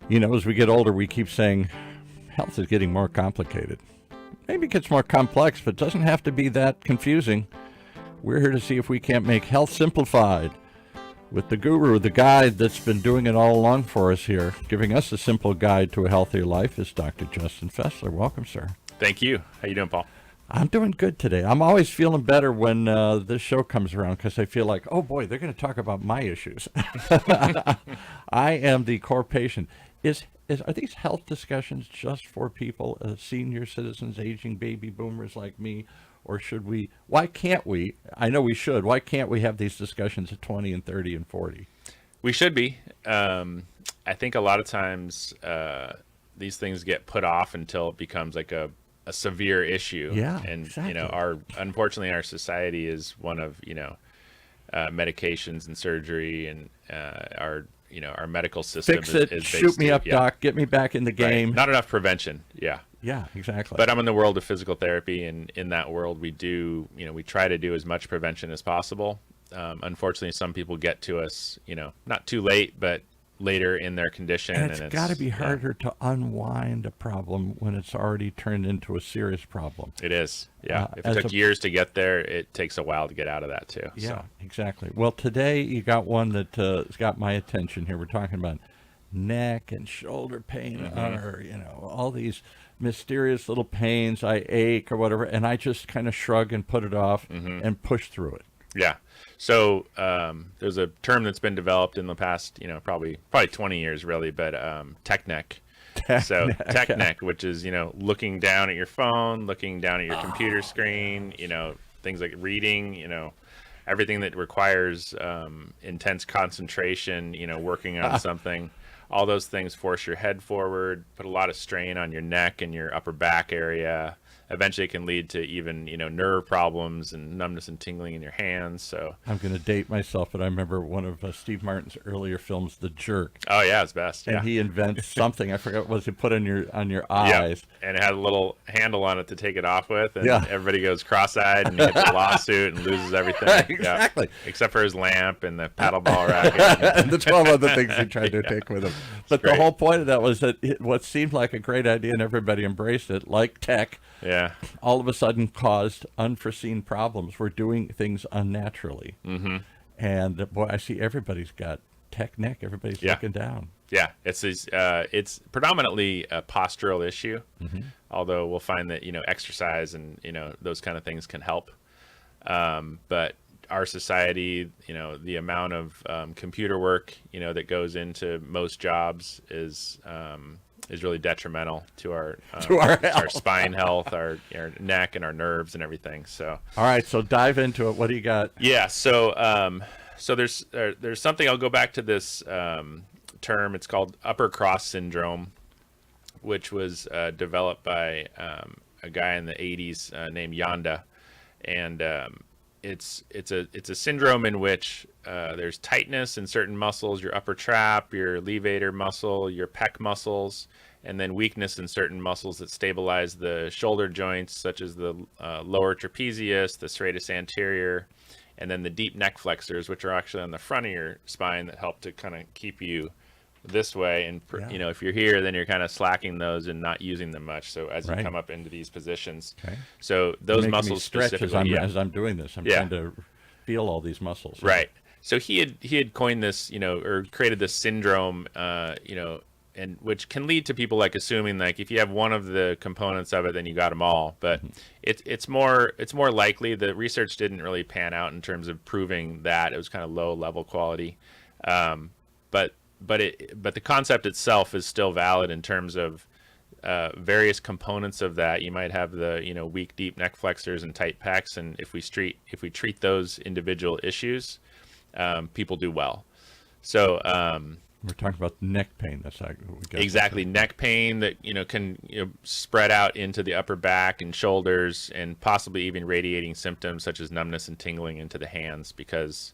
You know, as we get older, we keep saying health is getting more complicated. Maybe it gets more complex, but it doesn't have to be that confusing. We're here to see if we can't make health simplified with the guru, the guide that's been doing it all along for us here. Giving us a simple guide to a healthier life is Dr. Justin Fesler. Welcome, sir. Thank you. How you doing, Paul? I'm doing good today. I'm always feeling better when this show comes around because I feel like, oh boy, they're going to talk about my issues. I am the core patient. Are these health discussions just for people, senior citizens, aging baby boomers like me? Or should we, why can't we, I know we should, why can't we have these discussions at 20 and 30 and 40? We should be. I think a lot of times these things get put off until it becomes like a severe issue. Yeah, and exactly. you know, unfortunately our society is one of, medications and surgery, and our medical system Fix it, is shoot me up, doc, get me back in the game. Right. Not enough prevention. Yeah, exactly. But I'm in the world of physical therapy, and in that world we try to do as much prevention as possible. Unfortunately, some people get to us, not too late, but later in their condition. And it's got to be harder to unwind a problem when it's already turned into a serious problem. It is. Yeah. If it took years to get there, it takes a while to get out of that too. Yeah, exactly. Well, today you got one that has got my attention here. We're talking about neck and shoulder pain, or, all these mysterious little pains. I ache or whatever, and I just kind of shrug and put it off and push through it. Yeah. So there's a term that's been developed in the past, probably 20 years really, but tech neck. So tech neck, which is, looking down at your phone, looking down at your computer screen, things like reading, everything that requires intense concentration, working on something. All those things force your head forward, put a lot of strain on your neck and your upper back area. Eventually it can lead to even, nerve problems and numbness and tingling in your hands. So I'm going to date myself, but I remember one of Steve Martin's earlier films, The Jerk. Oh yeah, it's best. And he invents something. I forgot what was it put on your eyes. Yeah. And it had a little handle on it to take it off with, and everybody goes cross-eyed and he gets a lawsuit and loses everything. Exactly. Yeah. Except for his lamp and the paddleball racket. And the 12 other things he tried to take with him. But the whole point of that was that what seemed like a great idea and everybody embraced it, like tech, all of a sudden caused unforeseen problems. We're doing things unnaturally. And boy, I see everybody's got tech neck. Everybody's looking down. Yeah, it's predominantly a postural issue, although we'll find that, exercise and, those kind of things can help. But our society, the amount of computer work, that goes into most jobs is really detrimental to our spine health, our neck and our nerves and everything. So all right, so dive into it. What do you got? Yeah, so there's something. I'll go back to this term. It's called upper cross syndrome, which was developed by a guy in the 80s named Yanda, and it's a syndrome in which there's tightness in certain muscles, your upper trap, your levator muscle, your pec muscles, and then weakness in certain muscles that stabilize the shoulder joints, such as the lower trapezius, the serratus anterior, and then the deep neck flexors, which are actually on the front of your spine that help to kind of keep you this way. And if you're here, then you're kind of slacking those and not using them much. So as you come up into these positions, so those muscles stretch specifically, as I'm doing this, I'm trying to feel all these muscles. Right. So he had coined this, or created this syndrome, and which can lead to people like assuming like if you have one of the components of it, then you got them all. But it's more likely. The research didn't really pan out in terms of proving that. It was kind of low level quality. But the concept itself is still valid in terms of various components of that. You might have the weak deep neck flexors and tight pecs, and if we treat those individual issues, people do well. So we're talking about neck pain. That's exactly neck pain that can spread out into the upper back and shoulders, and possibly even radiating symptoms such as numbness and tingling into the hands, because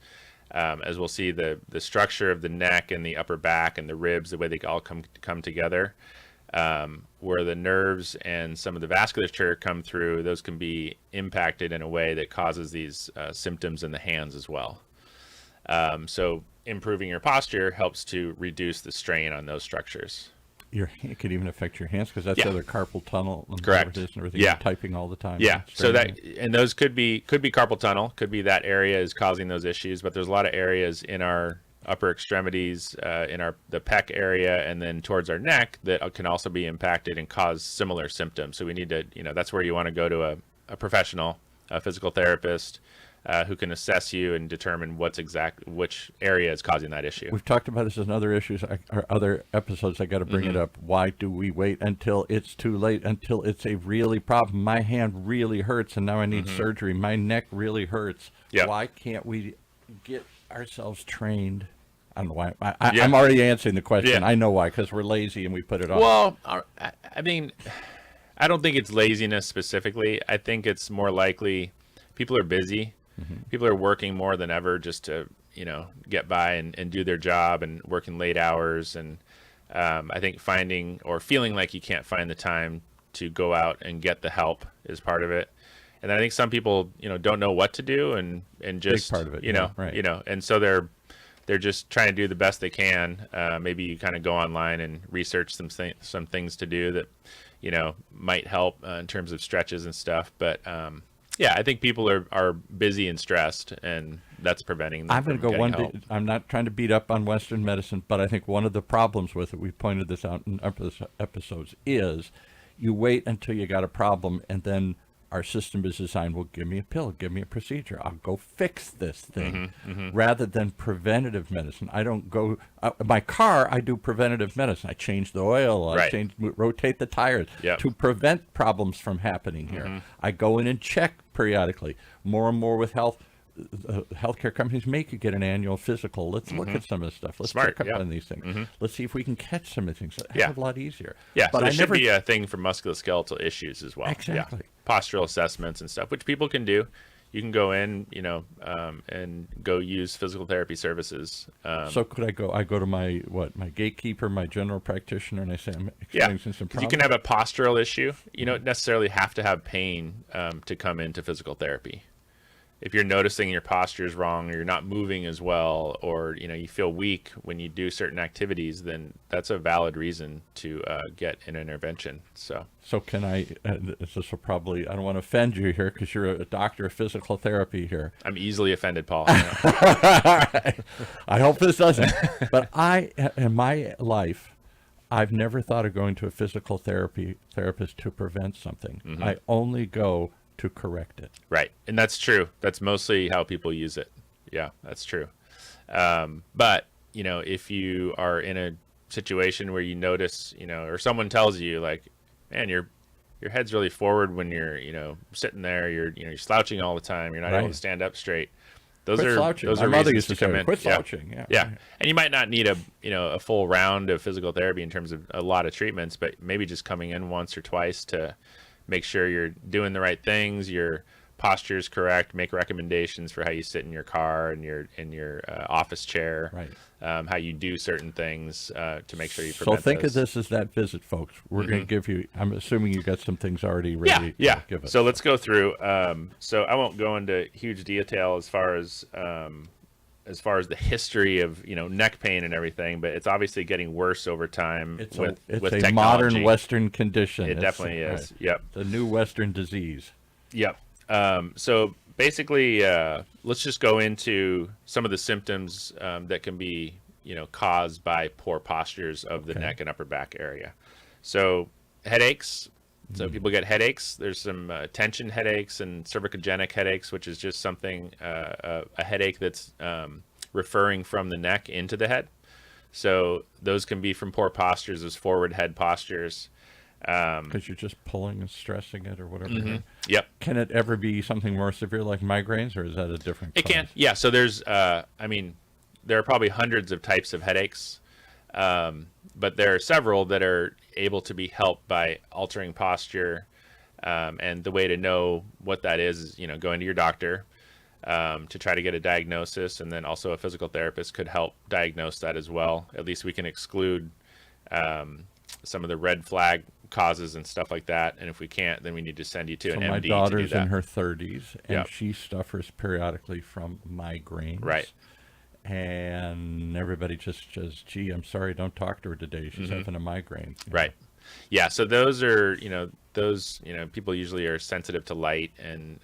as we'll see, the structure of the neck and the upper back and the ribs, the way they all come together, where the nerves and some of the vasculature come through, those can be impacted in a way that causes these symptoms in the hands as well. So improving your posture helps to reduce the strain on those structures. it could even affect your hands because that's the other carpal tunnel. And Correct. And everything. Yeah. You're typing all the time. Yeah. So those could be carpal tunnel. Could be that area is causing those issues. But there's a lot of areas in our upper extremities, in the pec area, and then towards our neck that can also be impacted and cause similar symptoms. So we need to, that's where you want to go to a professional, a physical therapist, who can assess you and determine which area is causing that issue. We've talked about this in other issues or other episodes. I got to bring it up. Why do we wait until it's too late, until it's a really problem? My hand really hurts and now I need surgery. My neck really hurts. Yep. Why can't we get ourselves trained? I don't know why. I'm already answering the question. Yeah. I know why, because we're lazy and we put it off. Well, I mean, I don't think it's laziness specifically. I think it's more likely people are busy. People are working more than ever just to, get by and do their job and working late hours. And I think finding or feeling like you can't find the time to go out and get the help is part of it. And I think some people, don't know what to do and just, Big part of it, right. And so they're just trying to do the best they can. Maybe you kind of go online and research some things to do that, might help in terms of stretches and stuff. But I think people are busy and stressed, and that's preventing them. I'm going to go one day. I'm not trying to beat up on Western medicine, but I think one of the problems with it, we pointed this out in episodes, is you wait until you got a problem, and then our system is designed, well, give me a pill, give me a procedure. I'll go fix this thing, rather than preventative medicine. I don't go, my car, I do preventative medicine. I change the oil, I rotate the tires to prevent problems from happening here. I go in and check periodically. More and more with healthcare companies make you get an annual physical. Let's look at some of this stuff. Let's check up on these things. Let's see if we can catch some of these things. It's a lot easier. Yeah, but so there should be a thing for musculoskeletal issues as well. Exactly. Yeah. Postural assessments and stuff, which people can do. You can go in, and go use physical therapy services. So could I go to my gatekeeper, my general practitioner, and I say I'm experiencing some problems? You can have a postural issue. You don't necessarily have to have pain to come into physical therapy. If you're noticing your posture is wrong, or you're not moving as well, or you feel weak when you do certain activities, then that's a valid reason to get an intervention. So can I? This will probably, I don't want to offend you here because you're a doctor of physical therapy here. I'm easily offended, Paul. I hope this doesn't. But in my life, I've never thought of going to a physical therapist to prevent something. I only go to correct it. Right. And that's true. That's mostly how people use it. Yeah, that's true. But, if you are in a situation where you notice, or someone tells you like, man, your head's really forward when you're, sitting there, you're slouching all the time. You're not able to stand up straight. Those are My mother used to come say, in. quit slouching. Yeah. And you might not need a full round of physical therapy in terms of a lot of treatments, but maybe just coming in once or twice to make sure you're doing the right things, your posture is correct, make recommendations for how you sit in your car and your office chair, how you do certain things to make sure you prevent So think those. of this as that visit, folks. We're going to give you, I'm assuming you got some things already ready to give us. So let's go through. So I won't go into huge detail as far as the history of neck pain and everything, but it's obviously getting worse over time. It's with a technology. modern Western condition. It definitely is. Right. Yep. The new Western disease. Yep. So basically, let's just go into some of the symptoms that can be caused by poor postures of the neck and upper back area. So headaches. So people get headaches. There's some tension headaches and cervicogenic headaches, which is just something, a headache that's referring from the neck into the head. So those can be from poor postures as forward head postures. Because you're just pulling and stressing it or whatever. Yep. Can it ever be something more severe like migraines, or is that a different It cause? can. Yeah. So there's, there are probably hundreds of types of headaches. But there are several that are able to be helped by altering posture. And the way to know what that is, going to your doctor to try to get a diagnosis. And then also a physical therapist could help diagnose that as well. At least we can exclude some of the red flag causes and stuff like that. And if we can't, then we need to send you to an MD to do that. My daughter's in her 30s, and she suffers periodically from migraines. Right. and everybody just says, "Gee, I'm sorry, don't talk to her today. She's having a migraine." Right. Yeah. So those are, people usually are sensitive to light and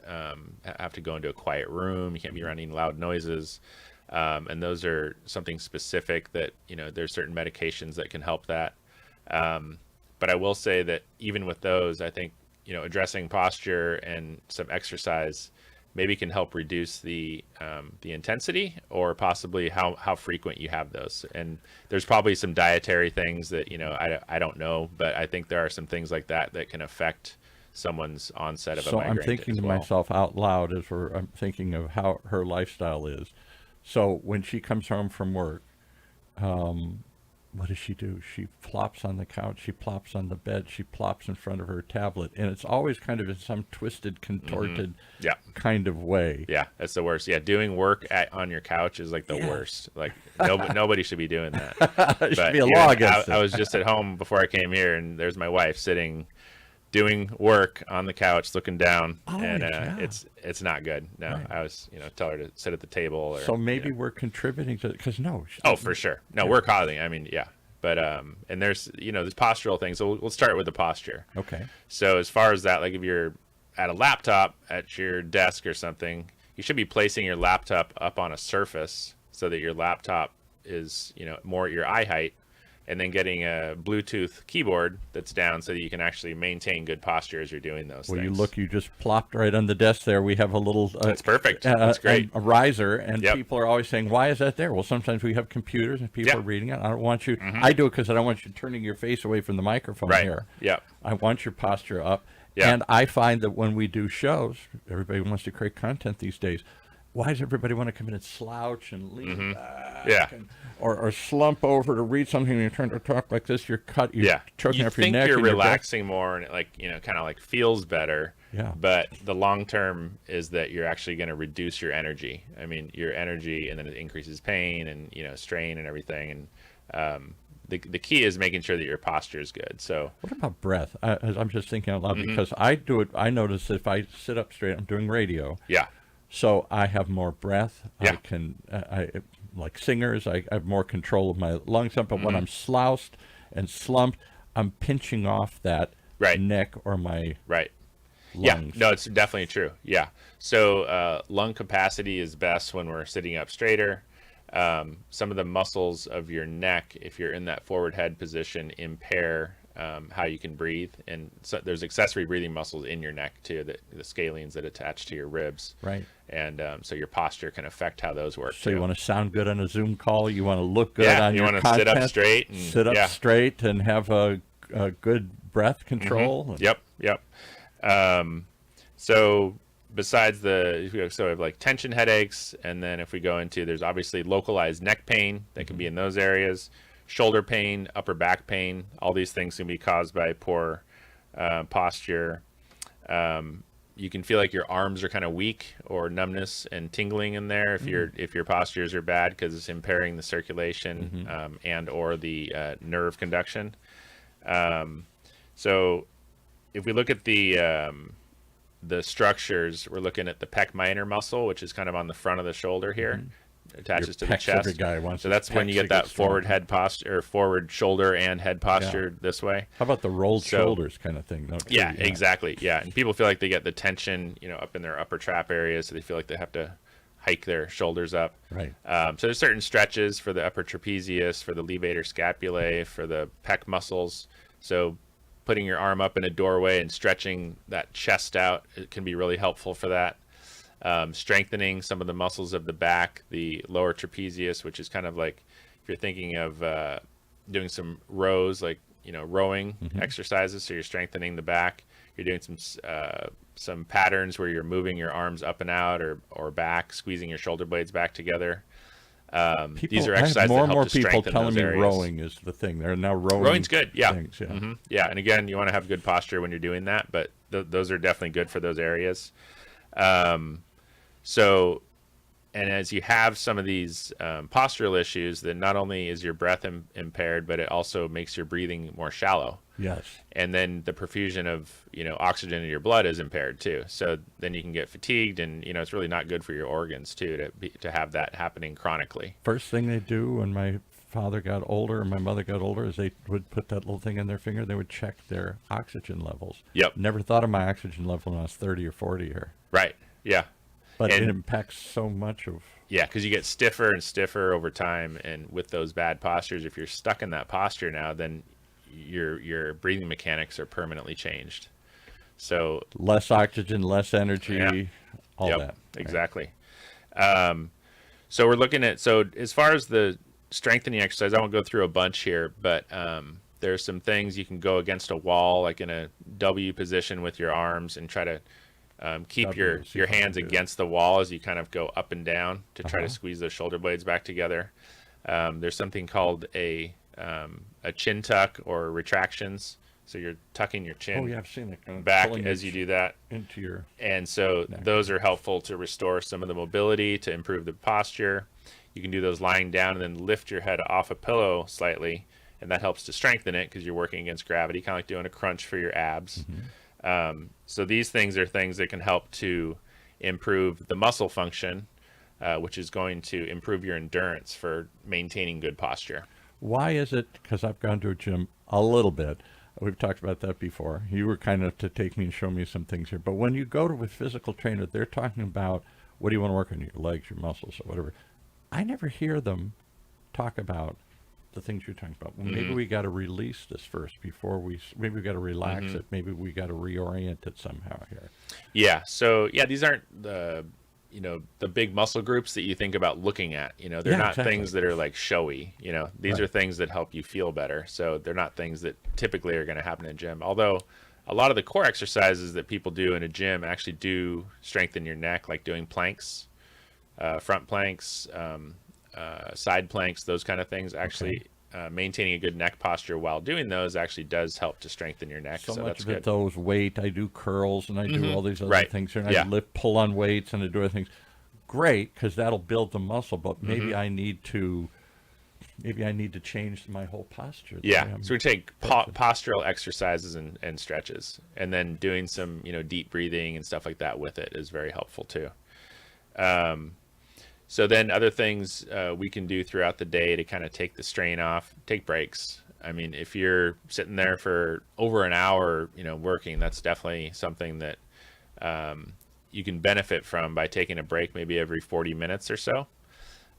have to go into a quiet room. You can't be around any loud noises. And those are something specific that, there's certain medications that can help that. But I will say that even with those, I think, addressing posture and some exercise maybe can help reduce the intensity or possibly how frequent you have those. And there's probably some dietary things that, I don't know, but I think there are some things like that that can affect someone's onset of a migraine. So I'm thinking to myself out loud as I'm thinking of how her lifestyle is. So when she comes home from work, what does she do? She plops on the couch, she plops on the bed, she plops in front of her tablet, and it's always kind of in some twisted, contorted kind of way. Yeah, that's the worst. Yeah, doing work on your couch is like the worst. Like nobody should be doing that. There should be a law against it. I was just at home before I came here, and there's my wife sitting doing work on the couch looking down, and it's not good. No, right. I was tell her to sit at the table. Or, so maybe we're contributing to it, because for sure. No, we're causing. I mean, but and there's there's postural things. So we'll start with the posture. Okay. So as far as that, like if you're at a laptop at your desk or something, you should be placing your laptop up on a surface so that your laptop is more at your eye height. And then getting a Bluetooth keyboard that's down so that you can actually maintain good posture as you're doing those things. You just plopped right on the desk there. We have a little... That's perfect. That's great. A riser, and people are always saying, why is that there? Well, sometimes we have computers and people are reading it. I don't want you... I do it because I don't want you turning your face away from the microphone here. Yeah. I want your posture up. Yeah. And I find that when we do shows, everybody wants to create content these days. Why does everybody want to come in and slouch and lean back or slump over to read something and you're trying to talk like this? You're choking up your neck. You're relaxing more and it kind of feels better. Yeah. But the long term is that you're actually going to reduce your energy. I mean, your energy, and then it increases pain and strain and everything. And the key is making sure that your posture is good. So what about breath? I'm just thinking out loud because I do it. I notice that if I sit up straight, I'm doing radio. Yeah. So I have more breath. Yeah. I can, like singers, I have more control of my lungs. But when I'm slouched and slumped, I'm pinching off that neck or my lungs. Yeah, no, it's definitely true. Yeah. So lung capacity is best when we're sitting up straighter. Some of the muscles of your neck, if you're in that forward head position, impair how you can breathe, and so there's accessory breathing muscles in your neck too, the scalenes that attach to your ribs, right? And so your posture can affect how those work. So you want to sound good on a Zoom call, you want to look good on your content, sit up straight, and, straight, and have a good breath control. Yep. So besides we have like tension headaches, and then if we go into, there's obviously localized neck pain that can be in those areas. Shoulder pain, upper back pain, all these things can be caused by poor posture. You can feel like your arms are kind of weak, or numbness and tingling in there if your postures are bad, because it's impairing the circulation and or the nerve conduction. So if we look at the structures, we're looking at the pec minor muscle, which is kind of on the front of the shoulder here. Attaches to the chest. So that's when you get that forward head posture, or forward shoulder and head posture this way. How about the rolled shoulders kind of thing? Exactly. Yeah, and people feel like they get the tension, up in their upper trap areas, so they feel like they have to hike their shoulders up. Right. So there's certain stretches for the upper trapezius, for the levator scapulae, for the pec muscles. So putting your arm up in a doorway and stretching that chest out, it can be really helpful for that. Strengthening some of the muscles of the back, the lower trapezius, which is kind of like, if you're thinking of doing some rows, like rowing exercises, so you're strengthening the back. You're doing some patterns where you're moving your arms up and out or back, squeezing your shoulder blades back together. These are exercises more that and help more to people strengthen telling those me areas. rowing is the thing. They're now rowing. Rowing's good, yeah. Things, Yeah, and again, you want to have good posture when you're doing that, but those are definitely good for those areas. So as you have some of these postural issues, then not only is your breath impaired, but it also makes your breathing more shallow. Yes. And then the perfusion of, oxygen in your blood is impaired too. So then you can get fatigued, and, it's really not good for your organs too, to have that happening chronically. First thing they do when my father got older and my mother got older is they would put that little thing in their finger. They would check their oxygen levels. Yep. Never thought of my oxygen level when I was 30 or 40 here. Right. Yeah. But And- it impacts so much of... Yeah, because you get stiffer and stiffer over time, and with those bad postures, if you're stuck in that posture now, then your breathing mechanics are permanently changed. So Less oxygen, less energy, Yeah. all Yep, that. exactly. So we're looking at, as far as the strengthening exercise, I won't go through a bunch here, but there's some things you can go against a wall, like in a W position with your arms, and try to keep W, your see if I hands can do it. against the wall as you kind of go up and down to try to squeeze those shoulder blades back together. There's something called a chin tuck or retractions. So you're tucking your chin Oh, yeah, I've seen it. Kind of back pulling as you do that. into your... And so those are helpful to restore some of the mobility, to improve the posture. You can do those lying down and then lift your head off a pillow slightly, and that helps to strengthen it because you're working against gravity, kind of like doing a crunch for your abs. So these things are things that can help to improve the muscle function, which is going to improve your endurance for maintaining good posture. Why is it, because I've gone to a gym a little bit, we've talked about that before. You were kind enough to take me and show me some things here. But when you go to a physical trainer, they're talking about, what do you want to work on, your legs, your muscles, or whatever. I never hear them talk about the things you're talking about. Well, maybe we got to release this first before maybe we got to relax it. Maybe we got to reorient it somehow here. Yeah. So these aren't the big muscle groups that you think about looking at. They're Yeah, not exactly. things that are like showy. These Right. are things that help you feel better. So they're not things that typically are going to happen in a gym. Although a lot of the core exercises that people do in a gym actually do strengthen your neck, like doing planks, front planks, side planks, those kind of things. Actually, maintaining a good neck posture while doing those actually does help to strengthen your neck. So So much that's of it, good. those weight, I do curls and I do all these other Right. things here, and Yeah. I pull on weights and I do other things. Great, because that'll build the muscle, but maybe I need to change my whole posture. the way Yeah, I'm- so we take postural exercises and stretches, and then doing some deep breathing and stuff like that with it is very helpful too. So then other things we can do throughout the day to kind of take the strain off, take breaks. I mean, if you're sitting there for over an hour, working, that's definitely something that you can benefit from by taking a break maybe every 40 minutes or so.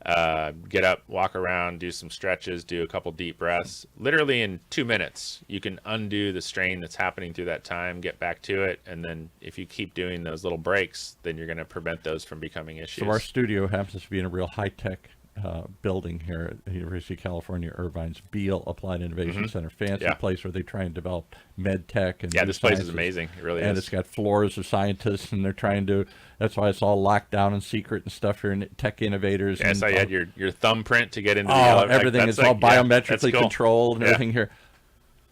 Get up, walk around, do some stretches, do a couple deep breaths. Literally in 2 minutes, you can undo the strain that's happening through that time, get back to it, and then if you keep doing those little breaks, then you're going to prevent those from becoming issues. So our studio happens to be in a real high-tech building here at the University of California, Irvine's Beale Applied Innovation Center. Fancy Yeah. place where they try and develop med tech. And Yeah, new this place is sciences. amazing. It really And is. it's got floors of scientists, and they're trying to, that's why it's all locked down and secret and stuff here, and tech innovators. Yeah, I and saw you had your thumbprint to get into the Oh, elevator. everything That's is all yeah, that's biometrically cool. controlled and Yeah. everything here.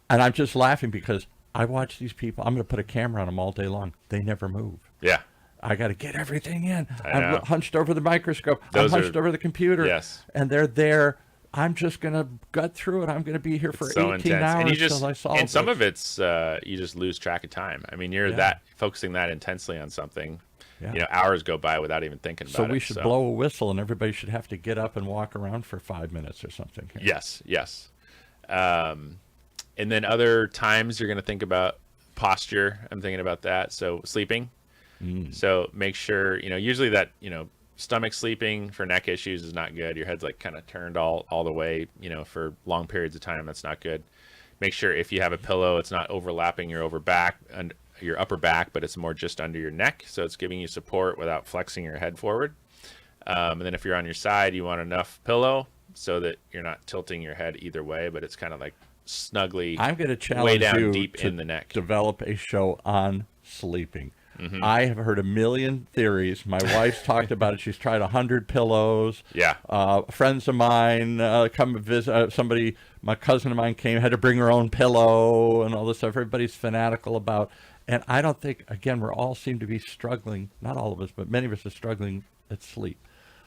And I'm just laughing because I watch these people. I'm going to put a camera on them all day long. They never move. Yeah. I got to get everything in. I I'm know. hunched over the microscope. Those I'm hunched are- over the computer. Yes. And they're there. I'm just going to gut through it. I'm going to be here for So 18 intense, hours and you just till I solve and some this. of it's you just lose track of time. I mean, you're Yeah. that focusing that intensely on something. Yeah. Hours go by without even thinking about So it. we should blow a whistle, and everybody should have to get up and walk around for 5 minutes or something. Yes, yes. And then other times you're going to think about posture. I'm thinking about that. So sleeping. So make sure, usually that, stomach sleeping for neck issues is not good. Your head's like kind of turned all the way, for long periods of time. That's not good. Make sure if you have a pillow, it's not overlapping your your upper back, but it's more just under your neck. So it's giving you support without flexing your head forward. And then if you're on your side, you want enough pillow so that you're not tilting your head either way, but it's kind of like snugly I'm going to way challenge down you deep to in the neck. develop a show on sleeping. I have heard a million theories. My wife's talked about it. She's tried 100 pillows. Yeah. Friends of mine come visit. My cousin of mine came, had to bring her own pillow and all this stuff. Everybody's fanatical about. And I don't think, again, we're all seem to be struggling. Not all of us, but many of us are struggling at sleep.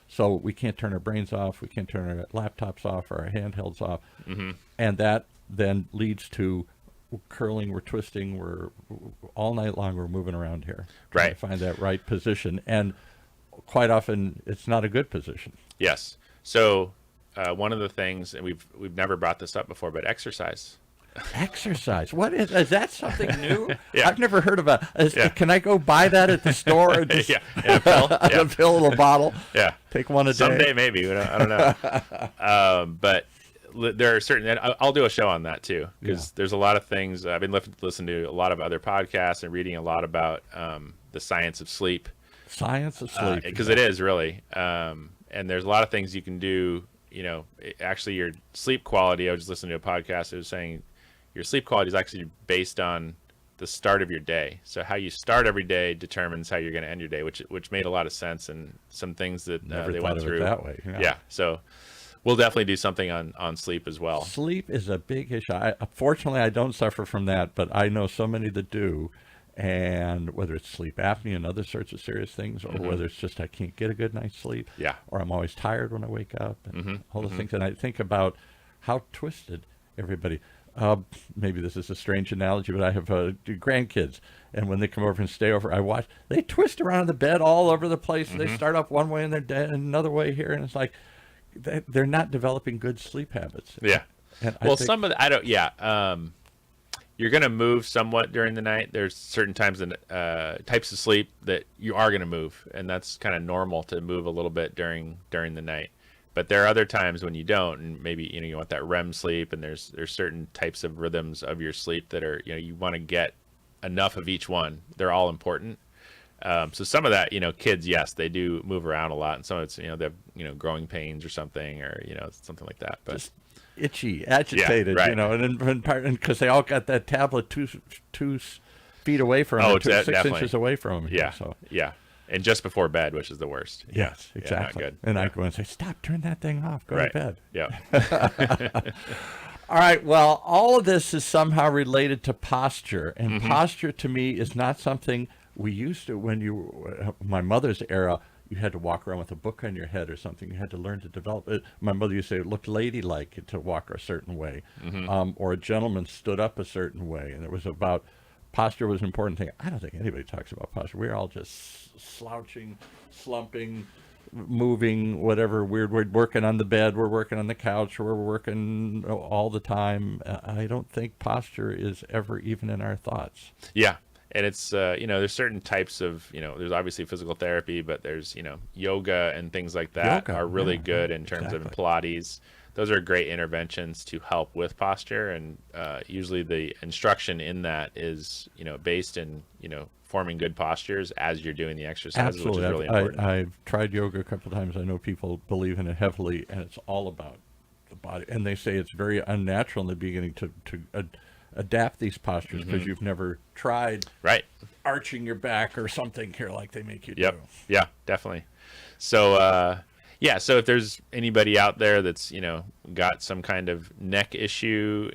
So we can't turn our brains off. We can't turn our laptops off or our handhelds off. Mm-hmm. And that then leads to curling, we're twisting, we're all night long, we're moving around here. Trying Right. to find that right position. And quite often it's not a good position. Yes. So one of the things, and we've never brought this up before, but exercise. Exercise. What is that something new? Yeah. I've never heard about it. Yeah. Can I go buy that at the store? And just Yeah. In a pill. Yeah. a pill in a bottle? Yeah. Take one a day? Someday maybe. I don't know. But there are certain, and I'll do a show on that too, because there's a lot of things. I've been listening to a lot of other podcasts and reading a lot about the science of sleep. Science of sleep. Because it is really. And there's a lot of things you can do. Actually, your sleep quality, I was just listening to a podcast. It was saying your sleep quality is actually based on the start of your day. So how you start every day determines how you're going to end your day, which made a lot of sense, and some things that Never they thought went of through. it that way. Yeah. So we'll definitely do something on sleep as well. Sleep is a big issue. Fortunately, I don't suffer from that, but I know so many that do. And whether it's sleep apnea and other sorts of serious things, or whether it's just I can't get a good night's sleep, Yeah. or I'm always tired when I wake up, and all those things. And I think about how twisted everybody. Maybe this is a strange analogy, but I have grandkids, and when they come over and stay over, I watch. They twist around in the bed all over the place. They start up one way and they're dead another way here, and it's like they're not developing good sleep habits. Yeah. And Well, some of the, I don't. Yeah. You're going to move somewhat during the night. There's certain times and types of sleep that you are going to move, and that's kind of normal to move a little bit during the night. But there are other times when you don't, and maybe you want that REM sleep, and there's certain types of rhythms of your sleep that are you want to get enough of each one. They're all important. So some of that, kids, yes, they do move around a lot, and some of it's they have growing pains or something, or something like that. But Just itchy, agitated, right. and because they all got that tablet two feet away from them, Oh, it's 6 definitely. inches away from them. yeah, So yeah, and just before bed, which is the worst. yes, Yeah, not exactly. good. And I Yeah. go and say, "Stop! Turn that thing off. Go Right. to bed." Yeah. All right. Well, all of this is somehow related to posture, and posture to me is not something we used to. When my mother's era, you had to walk around with a book on your head or something. You had to learn to develop it. My mother used to say it looked ladylike to walk a certain way, or a gentleman stood up a certain way, and it was about posture was an important thing. I don't think anybody talks about posture. We're all just slouching, slumping, moving, whatever weird. We're working on the bed, we're working on the couch, or we're working all the time. I don't think posture is ever even in our thoughts. Yeah. And it's, there's certain types of, there's obviously physical therapy, but there's, yoga and things like that Yoga, are really yeah, good in terms of exactly. Pilates. Those are great interventions to help with posture. And usually the instruction in that is, based in, forming good postures as you're doing the exercises, Absolutely. which is really important. I've tried yoga a couple of times. I know people believe in it heavily, and it's all about the body. And they say it's very unnatural in the beginning to adapt these postures because you've never tried Right. arching your back or something here like they make you Yep. do. Yeah, definitely. So, so if there's anybody out there that's, got some kind of neck issue,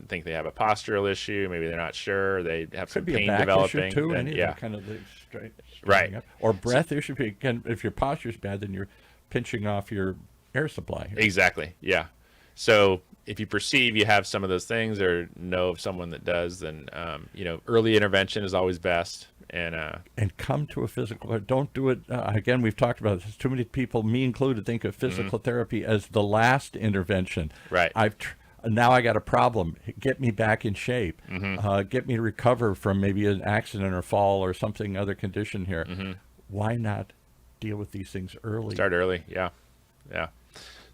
think they have a postural issue, maybe they're not sure, they have some Could be a pain back developing. issue too, then, any yeah. kind of the straightening Right. up. Or breath issue. Again, if your posture's bad, then you're pinching off your air supply here. Exactly. Yeah. So if you perceive you have some of those things or know of someone that does, then, early intervention is always best. And come to a physical. Don't do it. Again, we've talked about this. Too many people, me included, think of physical therapy as the last intervention. Right. Now I got a problem. Get me back in shape. Get me to recover from maybe an accident or fall or something, other condition here. Why not deal with these things early? Start early. Yeah. Yeah.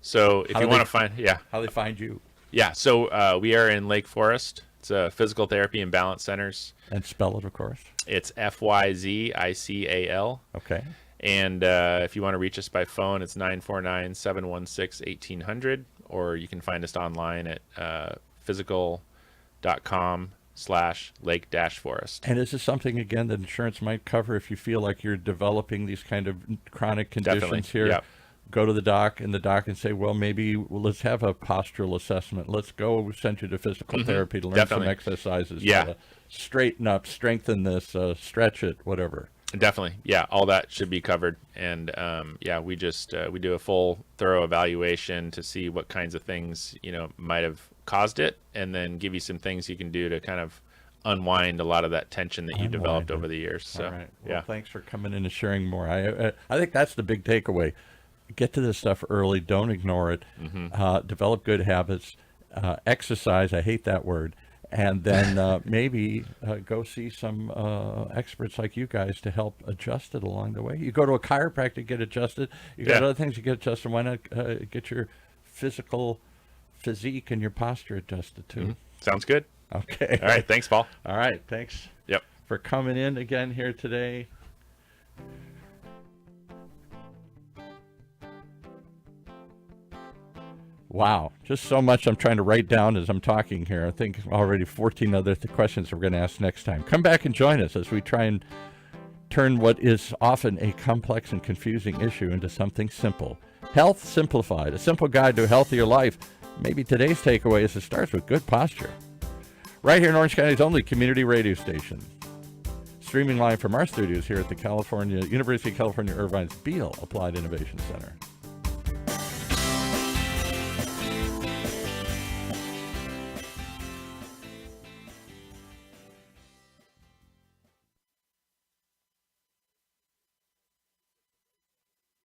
So if How you do want they- to find, yeah. How they find you Yeah. So we are in Lake Forest. It's Physical Therapy and Balance Centers. and spell it, of course. It's Fyzical. Okay. And if you want to reach us by phone, it's 949-716-1800, or you can find us online at physical.com/lake-forest. And is this something, again, that insurance might cover if you feel like you're developing these kind of chronic conditions Definitely, here? yep. Go to the doc, and the doc can say, well, maybe let's have a postural assessment. Let's go send you to physical therapy to learn Definitely. some exercises. Yeah. To straighten up, strengthen this, stretch it, whatever. Definitely. Yeah. All that should be covered. And yeah, we do a full thorough evaluation to see what kinds of things, might have caused it, and then give you some things you can do to kind of unwind a lot of that tension that you developed over the years. So, all right. Well, yeah. thanks for coming in and sharing more. I think that's the big takeaway. Get to this stuff early. Don't ignore it. Develop good habits. Exercise. I hate that word. And then maybe go see some experts like you guys to help adjust it along the way. You go to a chiropractor, get adjusted. You got other things to get adjusted. Why not get your physique and your posture adjusted too? Sounds good. Okay. All right. Thanks, Paul. All right. Thanks. Yep. For coming in again here today. Wow, just so much I'm trying to write down as I'm talking here. I think already 14 other questions we're going to ask next time. Come back and join us as we try and turn what is often a complex and confusing issue into something simple. Health Simplified, a simple guide to a healthier life. Maybe today's takeaway is it starts with good posture. Right here in Orange County's only community radio station. Streaming live from our studios here at the University of California, Irvine's Beale Applied Innovation Center.